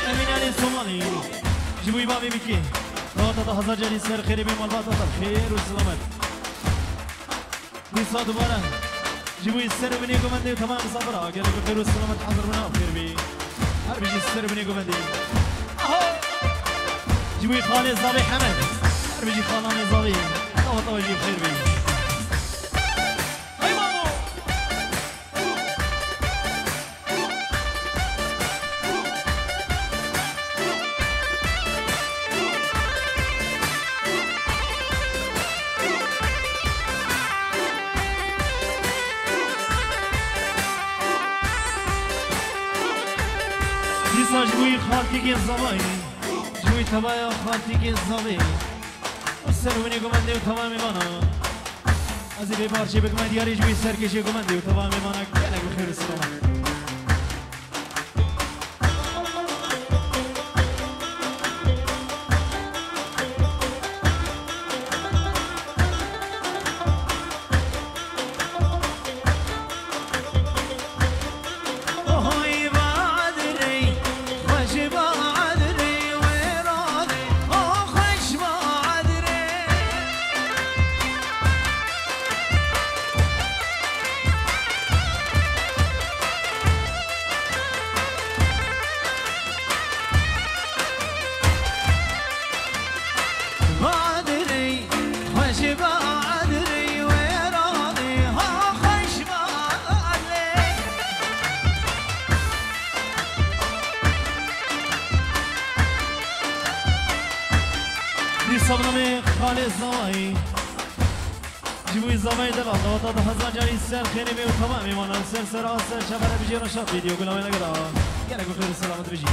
امین علی سومالی جبوی بابی بیکی تا هزار جلی سر خیری بی مالبات خیر و سلامت بیسا دوباره جبوی سر بینی گمنده و تمام مسافر آگه خیر و سلامت حضر بنا خیر بی هر بیشی سر بینی گمنده جبوی خاله زابی حمد هر بیشی خالان زابی طوطا وجیب خیر بی جوی خالتی که زمانی جوی تبایا خالتی که زمانی سرونی گمنده و تمام مانا از این بارچه بگم دیاری جوی سرکشی گمنده و تمام مانا گلک بخیر و سلامت سبنامه خالص زمانی جوی زمانی دلال دوتا ده هزار جاری سر خیلی می و تمام میمانم سر سر آسر چبره بجی را شب ویدیو گلامه نگرا گره گو خیر سلامت بجی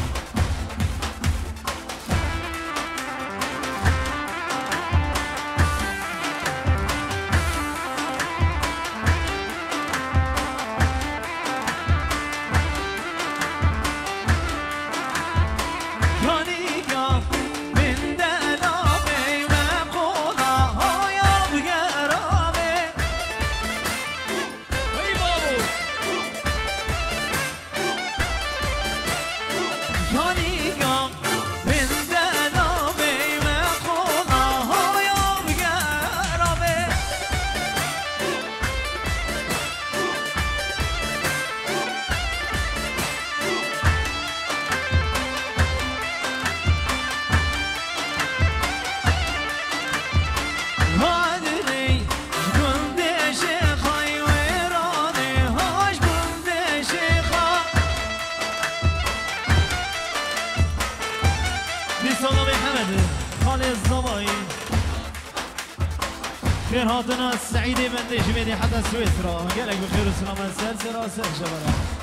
خير هاتنا السعيدة من جميلي حتى سويسرا قالك بخير وسلامة سلسلة شباب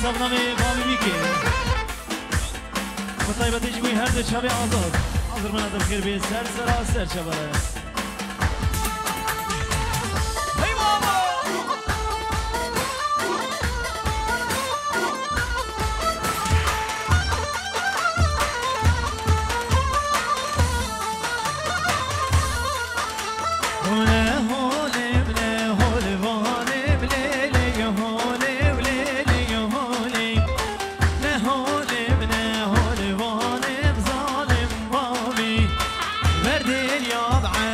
سبنامه قامی میگه مطایبت جوی هر دو شبه آزاد حاضر من ادب خیر به سر سر شبه يا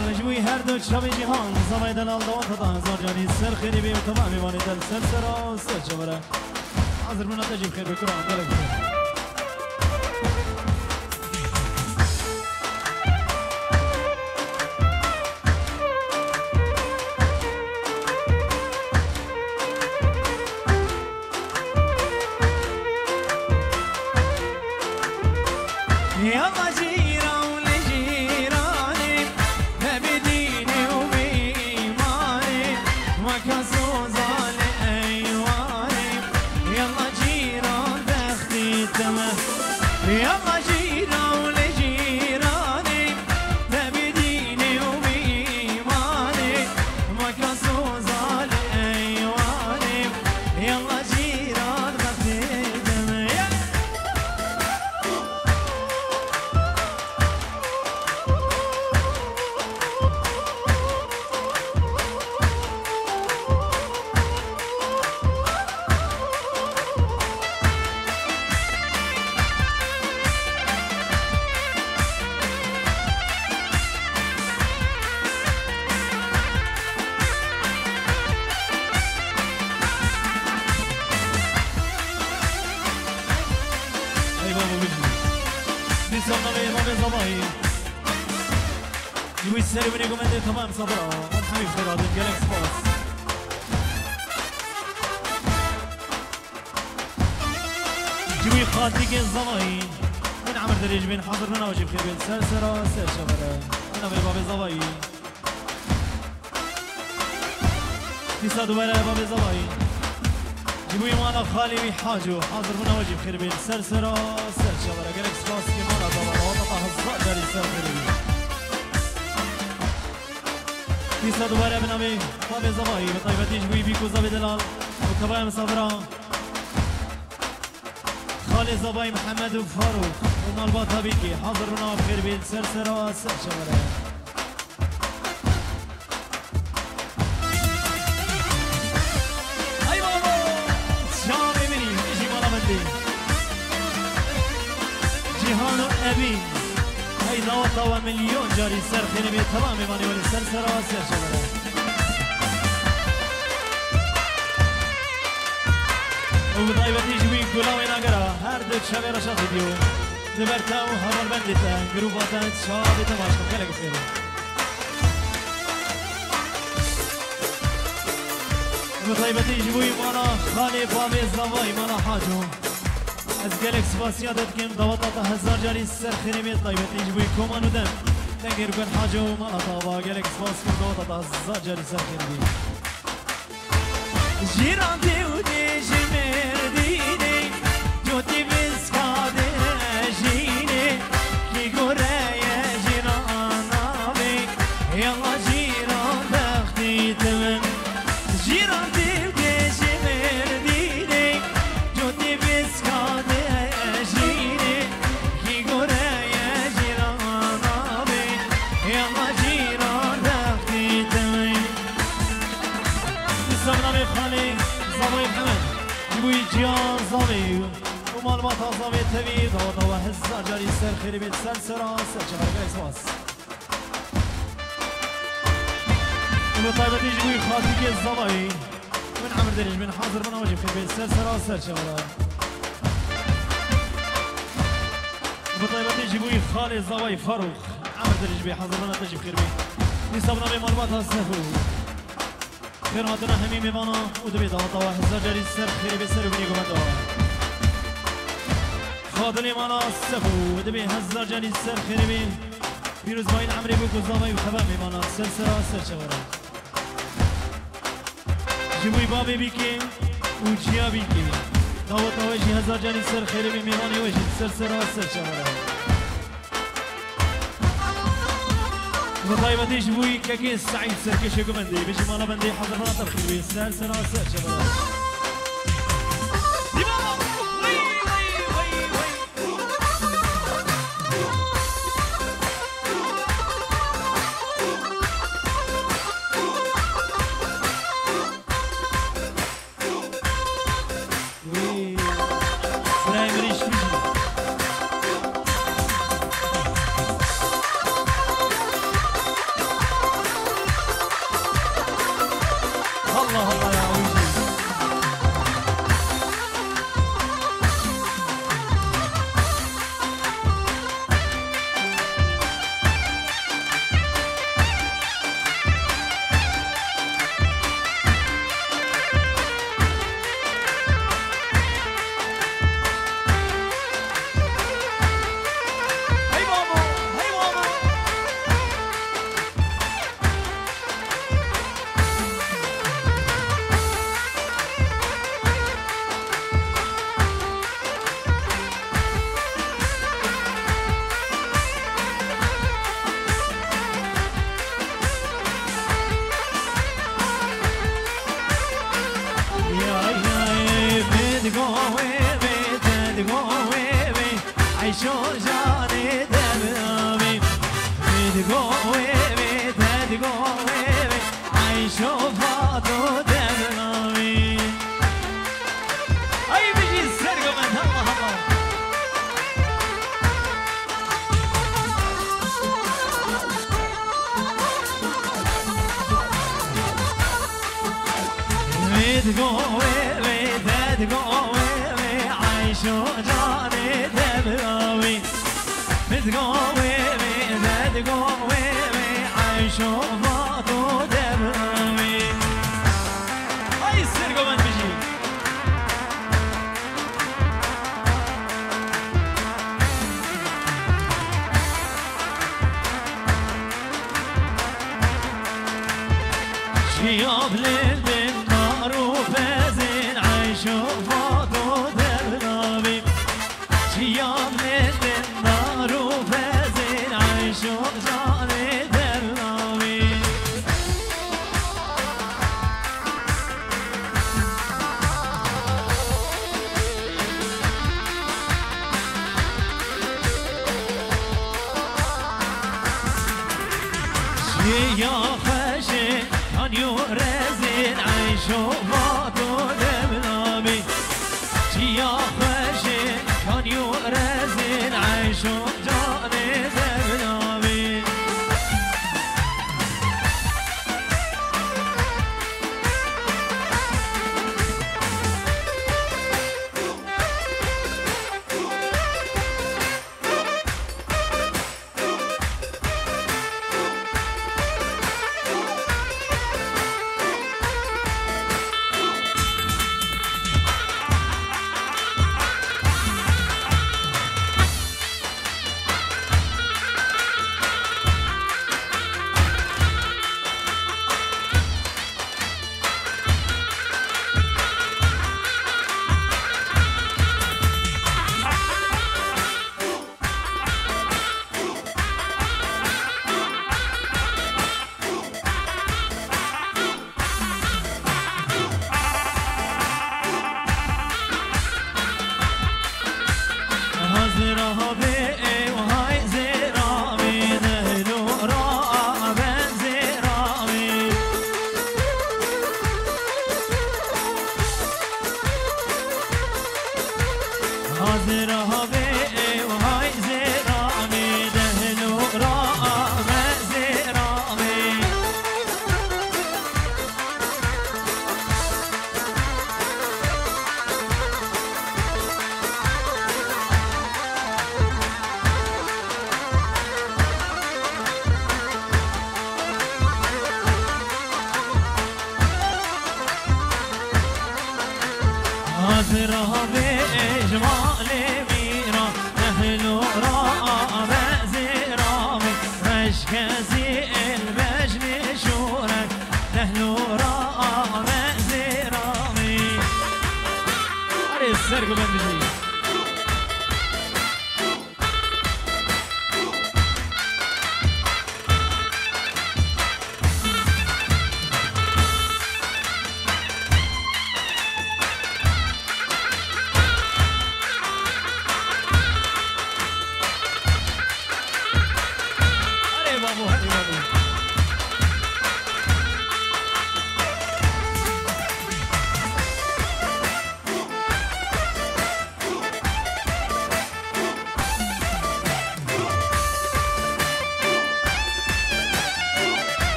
دلال جوی هر دو شب جهان زمای دلال دوات تا هزار جانی سر خیری بیم تمام میوانی دل سر سرا سر چوره حاضر من تجیب خیر بکرام دلک خیر جوی سری بینی گمنده تمام صبرا من حبیب فرادن گلکس باس جوی خاطی که زمایی من عمر دریج بین حاضر من واجب خیر بین سر سرا سر شبره من عمر باب زمایی تیسا دوباره باب زمایی جوی مانا خالی بی حاجو حاضر من واجب خیر بین سر سرا سر شبره گلکس باس که مانا زمارا وطا هزار داری سر خیر بین تیسا دوباره بنامه باب زمایی و طیبتی جوی بی کوزا بدلال و کبای مسافران خالي زباي محمد وفاروق ونالبات هبيكي حاضر بنا بخير بيت سرسرة سر شمرة أي بابا شامي مني إجي مالا مندي جيهان أبين هاي داوطة ومليون جاري سر خير بيت تمامي ماني ولي سرسرة سر شمرة وبطيبتي جوين كلاوي ناقرا هر دك شبه رشاق ديو دبرتا و هبال بندتا گروباتا شابي تماشكم كلا قفيرو وبطيبتي جوين مانا خالي بابي الزواي مانا حاجو از گلک سپاسیا داد کم دوات هزار جاری سر خیرمی طیبتی جوی کمان و دم تنگیر کن حاجو مانا طابا گلک سپاس کم دوات هزار جاری سر خیرمی جیران دیو دی جمردینی جوتی بسکاده جینی کی گره جیران آبی یلا جیران بختی تمن جیران دیو دی جمردینی جوتی بسکاده جینی کی گره جیران آبی یلا جیران بختی تمن سلام خالی زاوی محمد جوی جیان زاوی و معلومات زاوی توی دادا و هزار جاری سر خیری بیت سر سرا سر چهارگاه سواس و طیبتی جوی خاطی که زاوی من عمر دریج من حاضر من واجب خیری بیت سر سرا سر چهارگاه و طیبتی جوی خالی زاوی فاروق عمر دریج بی حاضر من تجیب خیری بیت نصابنا به معلومات سفر خير هاتنا همي ميمانا ودبي داتا وهزار جاري سر خير بسر بني قمدا خاطلي مانا سفو ودبي هزار جاري سر خير بي بيروز باين عمري بوكو زامي وخبا ميمانا سر سرا سر شورا جبوي بابي بيكي وجيا بيكي داتا وجي هزار جاري سر خير بي ميماني وجي سر سرا سر شورا وطيبتي جبوي كاكين سعيد سركش يقمندي بيجي مالا بندي حضر مالا تبخير ويسال سنة سر شباب الله الله يا عويجي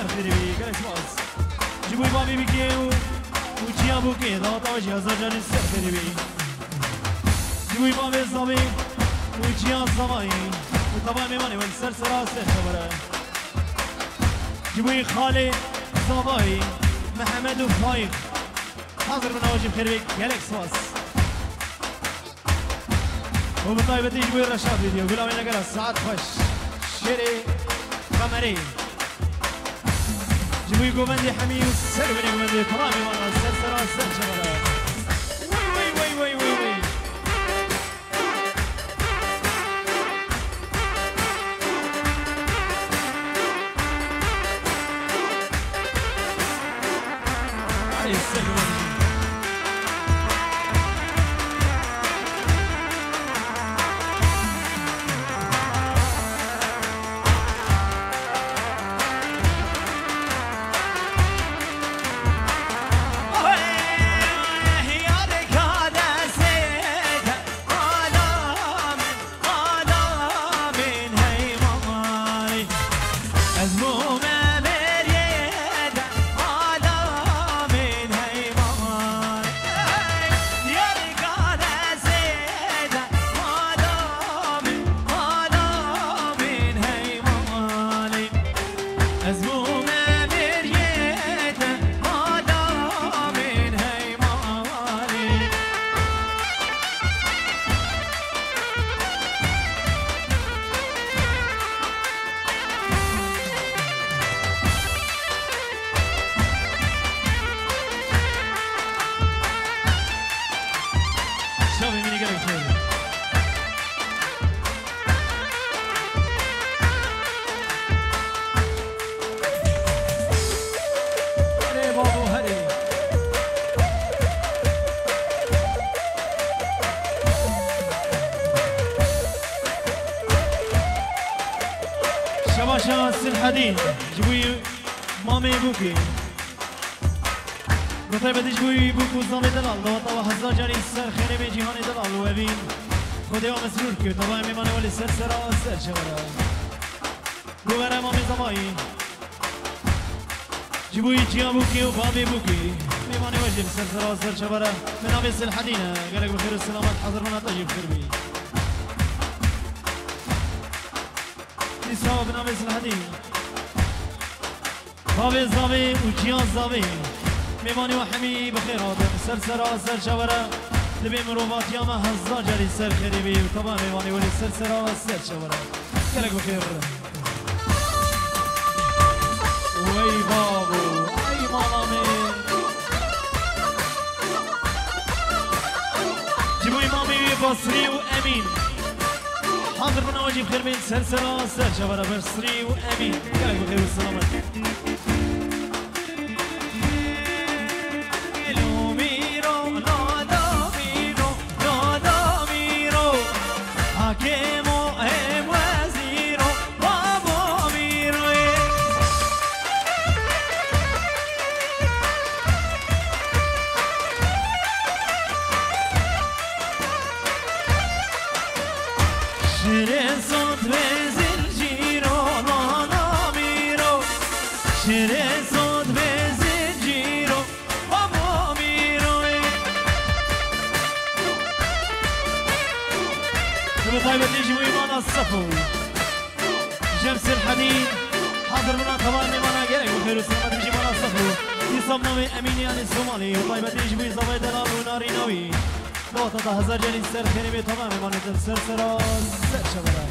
سر خیری بی گلک باز جبوی بابی بکی و چیا بوکی داتا و جهازا جانی سر خیری بی جبوی بابی زامی و چیا زمایی و طبعا میمانی و سر سرا سر خبره جبوی خالی زابایی محمد و فایق حاضر من واجب خیری بی گلک باز و بطایبتی جبوی رشاد ویدیو گلاوی نگره ساعت خوش شیری قمری جبوی گوبندی حمی و سر بینی گوبندی تمامی وانا سر سرا سر شبره وی وی وی وی وی ای سر گوبندی شباشا الحديد جبوي مامي بوكي بطيبة جبوي بوكو زامي دلال دوطا وحزا جاني سر خيري بي جيهاني دلال وابين خودي ومسرور كيو طبعا ميماني ولي سر سرا سر شورا بوغرا مامي زمائي جبوي جيان بوكي وبامي بوكي ميماني وجب سر سرا سر شورا من عبيس الحدينة قالك بخير السلامات حضر منا تجيب خير بي نساء بن عبيس الحديد بابي زامي وجيان زامي ميماني وحمي بخير آدم سر سرا سر شورا لبي مروفات ياما هزا جاري سر خيري بي وطبعا ميماني ولي سر سرا سر شورا قالك بخير وي بابو اي مالامي جيبوا امامي بصري وامين حاضر من واجب خير بين سر سرا سر شورا بصري وامين قالك بخير والسلامات طيب تيجي ويمانا الصفو جمس الحديد حاضر منا طبعا ميمانا قالك بخير والسلامات بيجي مانا الصفو يصبنا من اميني عن الصومالي وطيب تيجي ويصبي دلال وناري نوي نقطة تهزر جاني السر خيري بي طبعا ميمانا تنسر سرا سر شبرا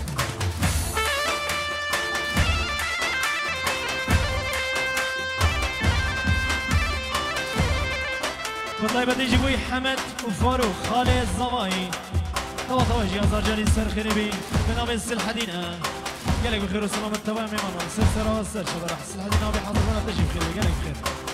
وطيب تيجي وي حمد وفاروق خالد الزواي طبعا جهاز جاني السر خيري بي بنام السلحدينة قالك بخير والسلامة تمام يا ماما سر سرا سر شبرا السلحدينة بحضر ولا تجي بخير قالك بخير